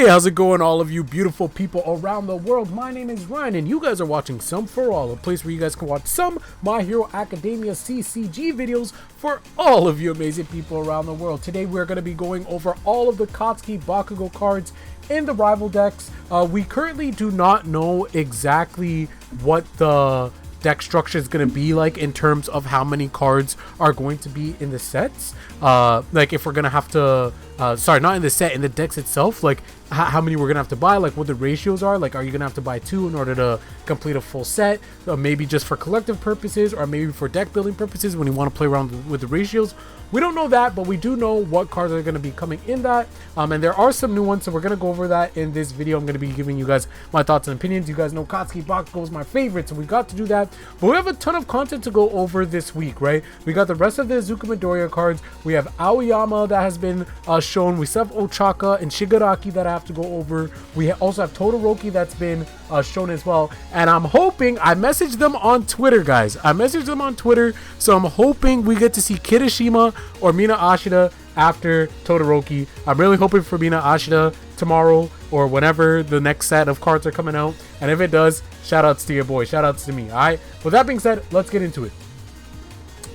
Hey, how's it going, all of you beautiful people around the world? My name is Ryan, and you guys are watching Some For All, a place where you guys can watch some My Hero Academia CCG videos for all of you amazing people around the world. Today, we're going to be going over all of the Katsuki Bakugo cards in the rival decks. We currently do not know exactly what the deck structure is going to be like in terms of how many cards are going to be in the sets. Like if we're going to have to sorry, not in the set, in the decks itself, like how many we're gonna have to buy, like what the ratios are. Like, are you gonna have to buy 2 in order to complete a full set, maybe just for collective purposes, or maybe for deck building purposes when you want to play around with the ratios? We don't know that, but we do know what cards are going to be coming in that, and there are some new ones, so we're going to go over that in this video. I'm going to be giving you guys my thoughts and opinions. You guys know Katsuki Bakugo is my favorite, so we got to do that, but we have a ton of content to go over this week, right? We got the rest of the Izuku Midoriya cards. We have Aoyama that has been shown. We still have Ochaka and Shigaraki that I have to go over. We also have Todoroki that's been shown as well, and I'm hoping, I messaged them on Twitter, guys. I messaged them on Twitter, so I'm hoping we get to see Kirishima or Mina Ashida after Todoroki. I'm really hoping for Mina Ashida tomorrow or whenever the next set of cards are coming out, and if it does, shout outs to your boy, shout outs to me. All right, with that being said, let's get into it.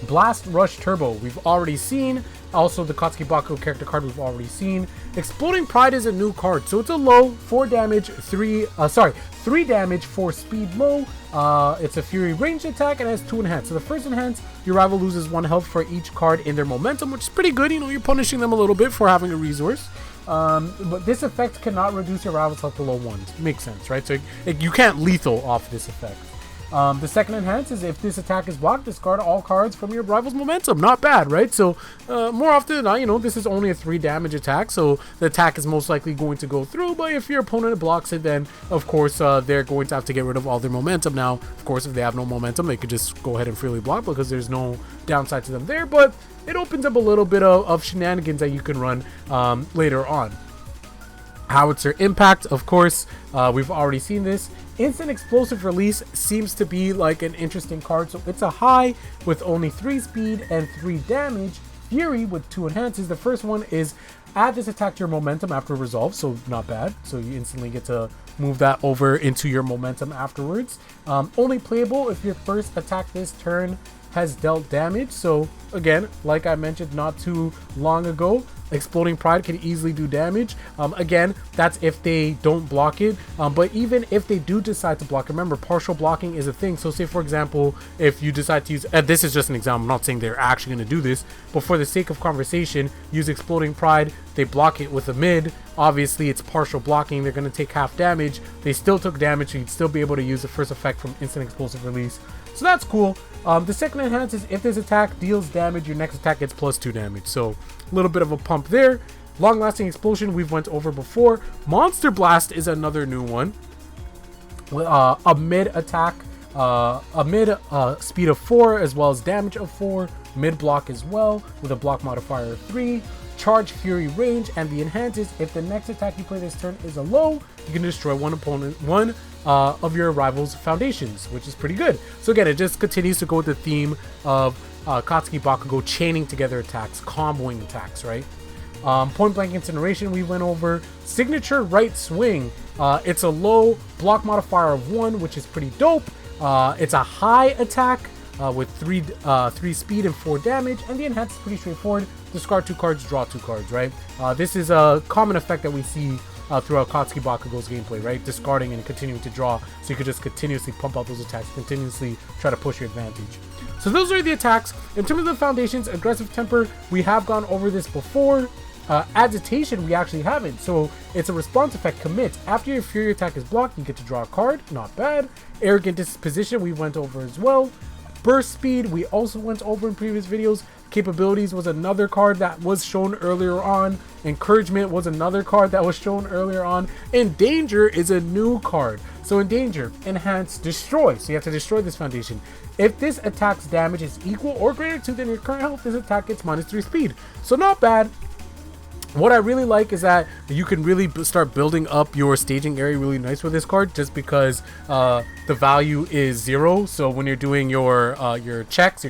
Blast Rush Turbo, we've already seen. Also, the Katsuki Bakugo character card we've already seen. Exploding Pride is a new card, so it's a low 4 damage, 3 damage, 4 speed low. It's a Fury ranged attack and has 2 enhance. So the first enhance, your rival loses 1 health for each card in their momentum, which is pretty good. You know, you're punishing them a little bit for having a resource. But this effect cannot reduce your rival's health below 1. Makes sense, right? So you can't lethal off this effect. The second enhance is if this attack is blocked, discard all cards from your rival's momentum. Not bad, right? So more often than not, you know, this is only a 3 damage attack, so the attack is most likely going to go through. But if your opponent blocks it, then of course they're going to have to get rid of all their momentum. Now, of course, if they have no momentum, they could just go ahead and freely block because there's no downside to them there. But it opens up a little bit of shenanigans that you can run later on. Howitzer Impact, of course, we've already seen this. Instant Explosive Release seems to be like an interesting card. So it's a high with only 3 speed and 3 damage. Fury with 2 enhances. The first one is add this attack to your momentum after resolve, so not bad. So you instantly get to move that over into your momentum afterwards. Only playable if your first attack this turn has dealt damage. So again, like I mentioned not too long ago, Exploding Pride can easily do damage. Again, that's if they don't block it, but even if they do decide to block, remember, partial blocking is a thing. So say, for example, if you decide to use, this is just an example, I'm not saying they're actually going to do this, but for the sake of conversation, use Exploding Pride, they block it with a mid. Obviously it's partial blocking, they're going to take half damage. They still took damage, so you'd still be able to use the first effect from Instant Explosive Release, so that's cool. The second enhance is if this attack deals damage, your next attack gets +2 damage. So a little bit of a pump there. Long Lasting Explosion we've went over before. Monster Blast is another new one. A mid attack, a mid speed of 4 as well as damage of 4. Mid block as well with a block modifier of 3. Charge Fury range, and the enhance is if the next attack you play this turn is a low, you can destroy one of your rival's foundations, which is pretty good. So again, it just continues to go with the theme of Katsuki Bakugo chaining together attacks, comboing attacks, right? Point Blank Incineration we went over. Signature Right Swing, it's a low block modifier of 1, which is pretty dope. It's a high attack with 3 speed and 4 damage, and the enhance is pretty straightforward. Discard 2 cards, draw 2 cards, right? This is a common effect that we see throughout Katsuki Bakugo's gameplay, right? Discarding and continuing to draw, so you could just continuously pump out those attacks, continuously try to push your advantage. So those are the attacks. In terms of the foundations, Aggressive Temper, we have gone over this before. Agitation, we actually haven't. So it's a response effect, commit. After your Fury attack is blocked, you get to draw a card, not bad. Arrogant Disposition, we went over as well. Burst Speed, we also went over in previous videos. Capabilities was another card that was shown earlier on. Encouragement was another card that was shown earlier on. And Danger is a new card. So in Danger, enhance, destroy. So you have to destroy this foundation. If this attack's damage is equal or greater to than your current health, this attack gets -3 speed. So not bad. What I really like is that you can really start building up your staging area really nice with this card, just because the value is 0. So when you're doing your checks,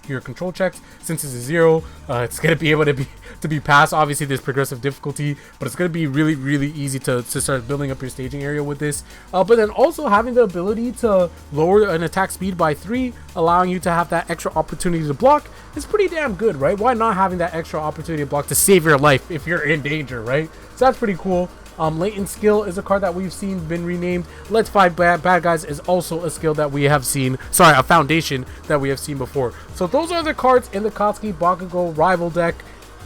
your control checks, since it's a 0, it's gonna be able to be to be passed. Obviously there's progressive difficulty, but it's going to be really easy to start building up your staging area with this. But then also having the ability to lower an attack speed by 3, allowing you to have that extra opportunity to block is pretty damn good, right? Why not having that extra opportunity to block to save your life if you're in danger, right? So that's pretty cool. Latent skill is a card that we've seen been renamed. Let's fight bad guys is also a skill that we have seen, sorry, a foundation that we have seen before. So those are the cards in the Katsuki Bakugo rival deck.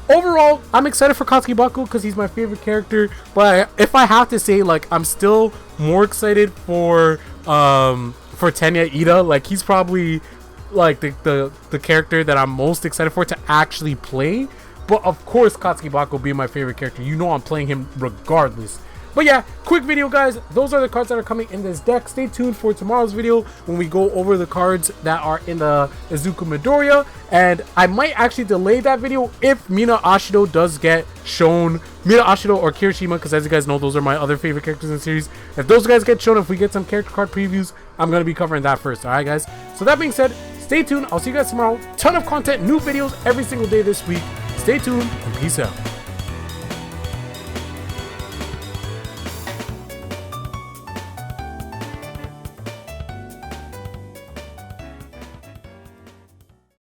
Overall, I'm excited for Katsuki Bakugo because he's my favorite character, but if I have to say, like, I'm still more excited for Tenya Ida. Like, he's probably like the character that I'm most excited for to actually play. But of course, Katsuki Bakugo will be my favorite character. You know I'm playing him regardless. But yeah, quick video, guys. Those are the cards that are coming in this deck. Stay tuned for tomorrow's video when we go over the cards that are in the Izuku Midoriya. And I might actually delay that video if Mina Ashido does get shown. Mina Ashido or Kirishima, because as you guys know, those are my other favorite characters in the series. If those guys get shown, if we get some character card previews, I'm going to be covering that first. Alright, guys? So that being said, stay tuned. I'll see you guys tomorrow. Ton of content, new videos every single day this week. Stay tuned and peace out.